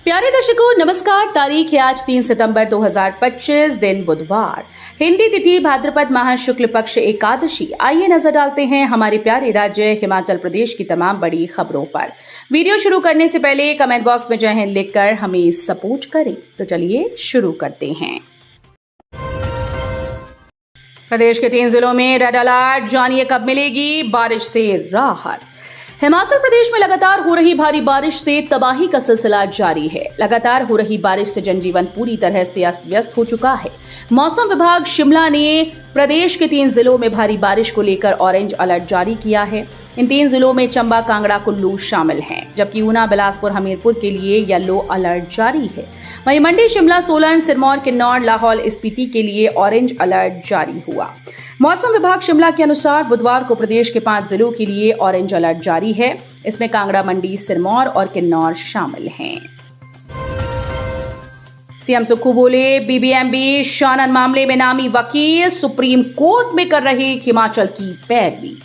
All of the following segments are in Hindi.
प्यारे दर्शकों नमस्कार। तारीख है आज 3 सितंबर 2025, दिन बुधवार, हिंदी तिथि भाद्रपद माह शुक्ल पक्ष एकादशी। आइए नजर डालते हैं हमारे प्यारे राज्य हिमाचल प्रदेश की तमाम बड़ी खबरों पर। वीडियो शुरू करने से पहले कमेंट बॉक्स में जय हिंद लिखकर हमें सपोर्ट करें। तो चलिए शुरू करते हैं। प्रदेश के 3 जिलों में रेड अलर्ट, जानिए कब मिलेगी बारिश से राहत। हिमाचल प्रदेश में लगातार हो रही भारी बारिश से तबाही का सिलसिला जारी है। लगातार हो रही बारिश से जनजीवन पूरी तरह से अस्त व्यस्त हो चुका है। मौसम विभाग शिमला ने प्रदेश के 3 जिलों में भारी बारिश को लेकर ऑरेंज अलर्ट जारी किया है। इन 3 जिलों में चंबा, कांगड़ा, कुल्लू शामिल हैं, जबकि ऊना, बिलासपुर, हमीरपुर के लिए येलो अलर्ट जारी है। वहीं मंडी, शिमला, सोलन, सिरमौर, किन्नौर, लाहौल स्पीति के लिए ऑरेंज अलर्ट जारी हुआ। मौसम विभाग शिमला के अनुसार बुधवार को प्रदेश के 5 जिलों के लिए ऑरेंज अलर्ट जारी है। इसमें कांगड़ा, मंडी, सिरमौर और किन्नौर शामिल हैं। सीएम सुक्खू बोले, बीबीएमबी शानन मामले में नामी वकील सुप्रीम कोर्ट में कर रहे हिमाचल की पैरवी।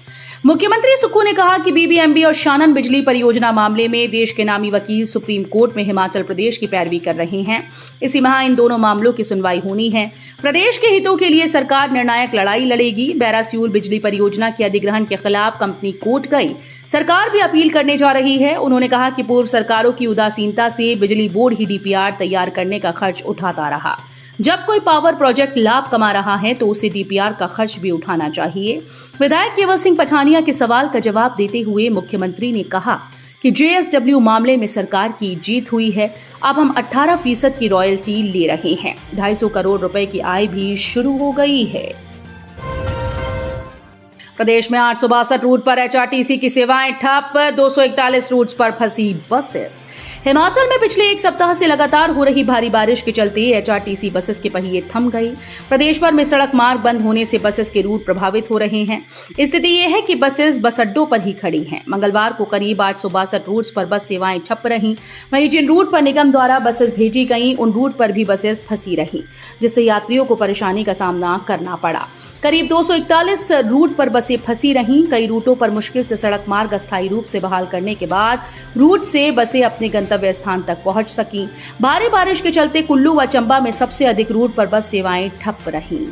मुख्यमंत्री सुक्खू ने कहा कि बीबीएमबी और शानन बिजली परियोजना मामले में देश के नामी वकील सुप्रीम कोर्ट में हिमाचल प्रदेश की पैरवी कर रहे हैं। इसी माह इन दोनों मामलों की सुनवाई होनी है। प्रदेश के हितों के लिए सरकार निर्णायक लड़ाई लड़ेगी। बैरासियूल बिजली परियोजना के अधिग्रहण के खिलाफ कंपनी कोर्ट गई, सरकार भी अपील करने जा रही है। उन्होंने कहा कि पूर्व सरकारों की उदासीनता से बिजली बोर्ड ही डीपीआर तैयार करने का खर्च उठाता रहा। जब कोई पावर प्रोजेक्ट लाभ कमा रहा है तो उसे डीपीआर का खर्च भी उठाना चाहिए। विधायक केवल सिंह पठानिया के सवाल का जवाब देते हुए मुख्यमंत्री ने कहा कि जेएसडब्ल्यू मामले में सरकार की जीत हुई है। अब हम 18% की रॉयल्टी ले रहे हैं। 250 करोड़ रुपए की आय भी शुरू हो गई है। प्रदेश में 862 रूट पर एचआरटीसी की सेवाएं ठप, 241 रूट्स पर फंसी बसें। हिमाचल में पिछले 1 सप्ताह से लगातार हो रही भारी बारिश के चलते एचआरटीसी बसेस के पहिए थम गई। प्रदेश भर में सड़क मार्ग बंद होने से बसेस के रूट प्रभावित हो रहे हैं। स्थिति यह है कि बसेस बस अड्डों पर ही खड़ी हैं। मंगलवार को करीब 862 रूट्स पर बस सेवाएं ठप रहीं। वहीं जिन रूट पर निगम द्वारा बसेस भेजी गईं उन रूट पर भी बसेस फंसी रहीं, जिससे यात्रियों को परेशानी का सामना करना पड़ा। करीब 241 रूट पर बसें फंसी रहीं। कई रूटों पर मुश्किल से सड़क मार्ग अस्थायी रूप से बहाल करने के बाद रूट से बसें अपने गंतव्य स्थान तक पहुंच सकी। भारी बारिश के चलते कुल्लू व चंबा में सबसे अधिक रूट पर बस सेवाएं ठप रहीं।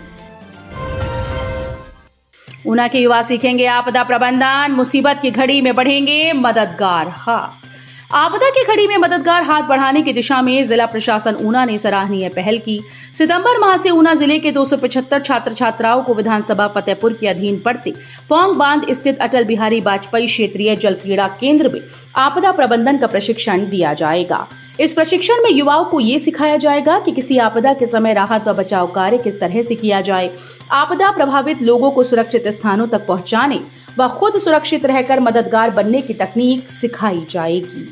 ऊना के युवा सीखेंगे आपदा प्रबंधन, मुसीबत की घड़ी में बढ़ेंगे मददगार हाथ। आपदा की घड़ी में मददगार हाथ बढ़ाने की दिशा में जिला प्रशासन ऊना ने सराहनीय पहल की। सितंबर माह से ऊना जिले के 275 छात्र छात्राओं को विधानसभा फतेहपुर के अधीन पड़ते पौंग बांध स्थित अटल बिहारी वाजपेयी क्षेत्रीय जल क्रीड़ा केंद्र में आपदा प्रबंधन का प्रशिक्षण दिया जाएगा। इस प्रशिक्षण में युवाओं को ये सिखाया जाएगा कि किसी आपदा के समय राहत व बचाव कार्य किस तरह से किया जाए। आपदा प्रभावित लोगों को सुरक्षित स्थानों तक पहुंचाने व खुद सुरक्षित रहकर मददगार बनने की तकनीक सिखाई जाएगी।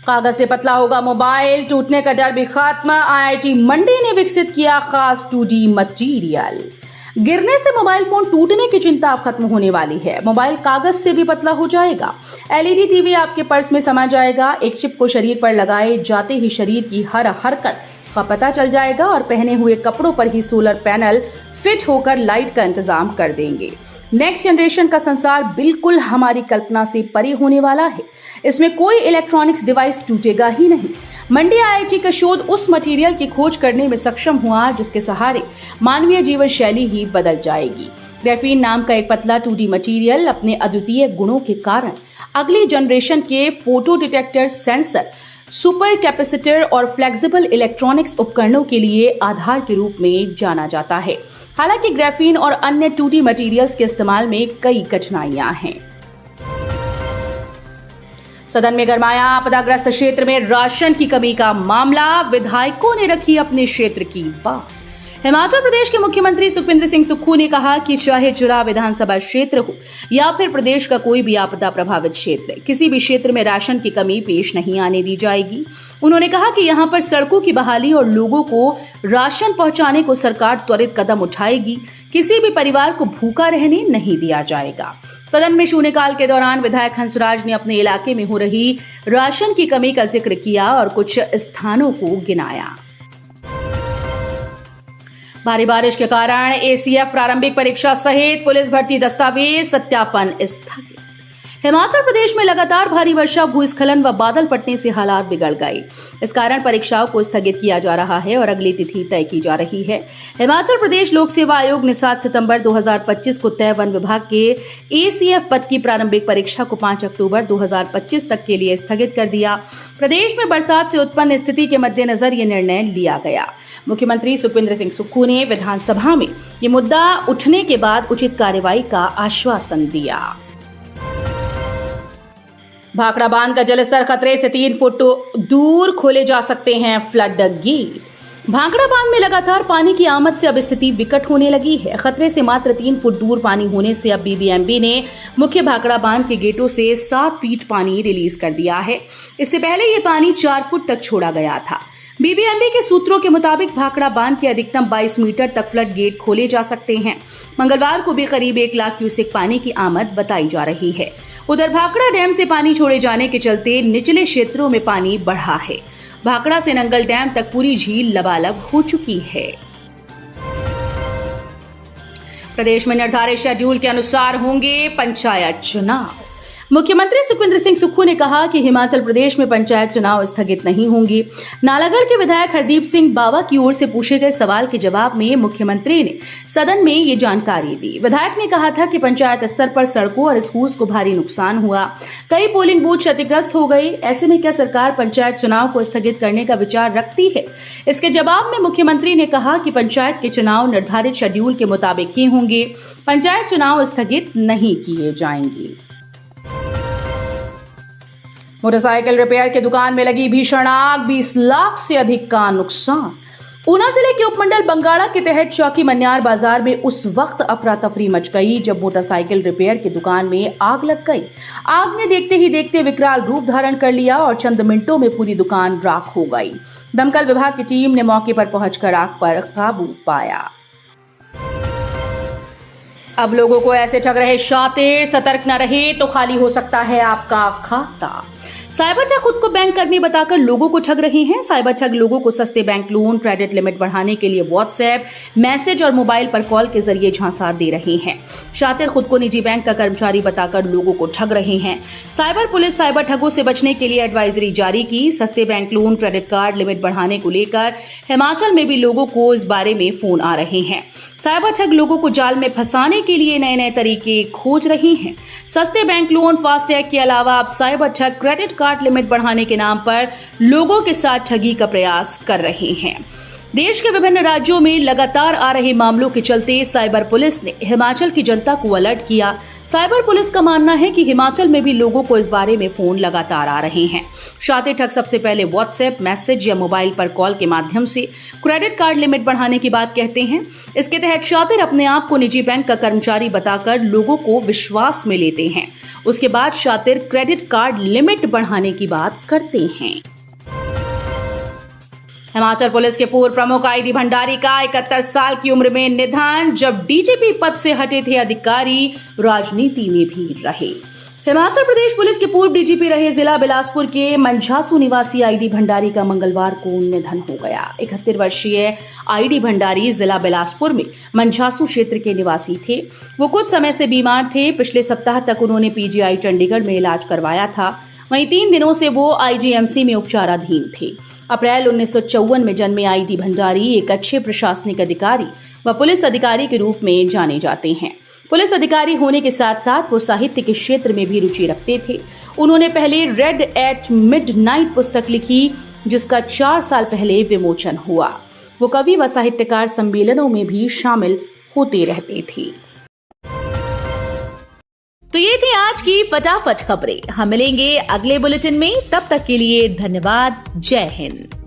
कागज से पतला होगा मोबाइल, टूटने का डर भी खत्म। आईआईटी मंडी ने विकसित किया खास 2D मटेरियल। गिरने से मोबाइल फोन टूटने की चिंता अब खत्म होने वाली है। मोबाइल कागज से भी पतला हो जाएगा। एलईडी टीवी आपके पर्स में समा जाएगा। एक चिप को शरीर पर लगाए जाते ही शरीर की हर हरकत का पता चल जाएगा और पहने हुए कपड़ों पर ही सोलर पैनल फिट होकर लाइट का इंतजाम कर देंगे। नेक्स्ट जनरेशन का संसार बिल्कुल हमारी कल्पना से परे होने वाला है। इसमें कोई इलेक्ट्रॉनिक्स डिवाइस टूटेगा ही नहीं। मंडी आईआईटी का शोध उस मटेरियल की खोज करने में सक्षम हुआ जिसके सहारे मानवीय जीवन शैली ही बदल जाएगी। ग्रेफीन नाम का एक पतला 2D मटेरियल अपने अद्वितीय गुणों के कारण अगली जनरेशन के photo detector, sensor, super capacitor और फ्लेक्सिबल इलेक्ट्रॉनिक्स उपकरणों के लिए आधार के रूप में जाना जाता है। हालांकि ग्रेफीन और अन्य 2D मटेरियल्स के इस्तेमाल में कई कठिनाइयां हैं। सदन में गरमाया आपदाग्रस्त क्षेत्र में राशन की कमी का मामला। विधायकों ने रखी अपने क्षेत्र की बात। हिमाचल प्रदेश के मुख्यमंत्री सुखविंदर सिंह सुक्खू ने कहा कि चाहे चुरा विधानसभा क्षेत्र हो या फिर प्रदेश का कोई भी आपदा प्रभावित क्षेत्र, किसी भी क्षेत्र में राशन की कमी पेश नहीं आने दी जाएगी। उन्होंने कहा कि यहां पर सड़कों की बहाली और लोगों को राशन पहुंचाने को सरकार त्वरित कदम उठाएगी। किसी भी परिवार को भूखा रहने नहीं दिया जाएगा। सदन में शून्यकाल के दौरान विधायक हंसराज ने अपने इलाके में हो रही राशन की कमी का जिक्र किया और कुछ स्थानों को गिनाया। भारी बारिश के कारण एसीएफ प्रारंभिक परीक्षा सहित पुलिस भर्ती दस्तावेज सत्यापन स्थगित। हिमाचल प्रदेश में लगातार भारी वर्षा, भूस्खलन व बादल फटने से हालात बिगड़ गए। इस कारण परीक्षाओं को स्थगित किया जा रहा है और अगली तिथि तय की जा रही है। हिमाचल प्रदेश लोक सेवा आयोग ने 7 सितंबर 2025 को तय वन विभाग के ACF पद की प्रारंभिक परीक्षा को 5 अक्टूबर 2025 तक के लिए स्थगित कर दिया। प्रदेश में बरसात से उत्पन्न स्थिति के मद्देनजर ये निर्णय लिया गया। मुख्यमंत्री सुखविंदर सिंह सुक्खू ने विधानसभा में ये मुद्दा उठने के बाद उचित कार्रवाई का आश्वासन दिया। भाखड़ा बांध का जलस्तर खतरे से 3 फुट दूर खोले जा सकते हैं फ्लड गेट। भाखड़ा बांध में लगातार पानी की आमद से अब स्थिति विकट होने लगी है। खतरे से मात्र 3 फुट दूर पानी होने से अब BBMB ने मुख्य भाखड़ा बांध के गेटों से 7 फीट पानी रिलीज कर दिया है। इससे पहले ये पानी 4 फुट तक छोड़ा गया था। BBMB के सूत्रों के मुताबिक भाखड़ा बांध के अधिकतम 22 मीटर तक फ्लड गेट खोले जा सकते हैं। मंगलवार को भी करीब 1 लाख क्यूसेक पानी की आमद बताई जा रही है। उधर भाखड़ा डैम से पानी छोड़े जाने के चलते निचले क्षेत्रों में पानी बढ़ा है। भाखड़ा से नंगल डैम तक पूरी झील लबालब हो चुकी है। प्रदेश में निर्धारित शेड्यूल के अनुसार होंगे पंचायत चुनाव। मुख्यमंत्री सुखविंदर सिंह सुक्खू ने कहा कि हिमाचल प्रदेश में पंचायत चुनाव स्थगित नहीं होंगे। नालागढ़ के विधायक हरदीप सिंह बावा की ओर से पूछे गए सवाल के जवाब में मुख्यमंत्री ने सदन में ये जानकारी दी। विधायक ने कहा था कि पंचायत स्तर पर सड़कों और स्कूल्स को भारी नुकसान हुआ, कई पोलिंग बूथ क्षतिग्रस्त हो गए। ऐसे में क्या सरकार पंचायत चुनाव को स्थगित करने का विचार रखती है? इसके जवाब में मुख्यमंत्री ने कहा कि पंचायत के चुनाव निर्धारित शेड्यूल के मुताबिक ही होंगे। पंचायत चुनाव स्थगित नहीं किए जाएंगे। मोटरसाइकिल रिपेयर की दुकान में लगी भीषण आग, 20 लाख से अधिक का नुकसान। ऊना जिले के उपमंडल बंगाड़ा के तहत चौकी मन्यार बाजार में उस वक्त अफरा तफरी मच गई जब मोटरसाइकिल रिपेयर की दुकान में आग लग गई। आग ने देखते ही देखते विकराल रूप धारण कर लिया और चंद मिनटों में पूरी दुकान राख हो गई। दमकल विभाग की टीम ने मौके पर पहुंचकर आग पर काबू पाया। अब लोगों को ऐसे ठग रहे शातिर, सतर्क न रहे तो खाली हो सकता है आपका खाता। साइबर ठग खुद को बैंक कर्मी बताकर लोगों को ठग रहे हैं। साइबर ठग लोगों को सस्ते बैंक लोन, क्रेडिट लिमिट बढ़ाने के लिए व्हाट्सएप मैसेज और मोबाइल पर कॉल के जरिए झांसा दे रहे हैं। शातिर खुद को निजी बैंक का कर्मचारी बताकर लोगों को ठग रहे हैं। साइबर पुलिस साइबर ठगों से बचने के लिए एडवाइजरी जारी की। सस्ते bank loan, credit card limit बढ़ाने को लेकर हिमाचल में भी लोगों को इस बारे में फोन आ रहे हैं। साइबर ठग लोगों को जाल में फंसाने के लिए नए नए तरीके खोज रहे हैं। सस्ते बैंक लोन, फास्टैग के अलावा अब साइबर ठग क्रेडिट कार्ड लिमिट बढ़ाने के नाम पर लोगों के साथ ठगी का प्रयास कर रहे हैं। देश के विभिन्न राज्यों में लगातार आ रहे मामलों के चलते साइबर पुलिस ने हिमाचल की जनता को अलर्ट किया। साइबर पुलिस का मानना है कि हिमाचल में भी लोगों को इस बारे में फोन लगातार आ रहे हैं। शातिर ठग सबसे पहले व्हाट्सएप मैसेज या मोबाइल पर कॉल के माध्यम से क्रेडिट कार्ड लिमिट बढ़ाने की बात कहते हैं। इसके तहत शातिर अपने आप को निजी बैंक का कर्मचारी बताकर लोगों को विश्वास में लेते हैं। उसके बाद शातिर क्रेडिट कार्ड लिमिट बढ़ाने की बात करते हैं। हिमाचल पुलिस के पूर्व प्रमुख ID भंडारी का 71 साल की उम्र में निधन। जब DGP पद से हटे थे अधिकारी, राजनीति में भी रहे। हिमाचल प्रदेश पुलिस के पूर्व DGP रहे जिला बिलासपुर के मंझासू निवासी ID भंडारी का मंगलवार को निधन हो गया। 71 वर्षीय ID भंडारी जिला बिलासपुर में मंझासू क्षेत्र के निवासी थे। वो कुछ समय से बीमार थे। पिछले सप्ताह तक उन्होंने PGI चंडीगढ़ में इलाज करवाया था। वहीं 3 दिनों से वो IGMC में उपचाराधीन थे। अप्रैल 1954 में जन्मे ID भंडारी एक अच्छे प्रशासनिक अधिकारी व पुलिस अधिकारी के रूप में जाने जाते हैं। पुलिस अधिकारी होने के साथ साथ वो साहित्य के क्षेत्र में भी रुचि रखते थे। उन्होंने पहले रेड एट मिडनाइट पुस्तक लिखी, जिसका 4 साल पहले विमोचन हुआ। वो कवि व साहित्यकार सम्मेलनों में भी शामिल होते रहते थे। तो ये थी आज की फटाफट खबरें। हम मिलेंगे अगले बुलेटिन में। तब तक के लिए धन्यवाद। जय हिंद।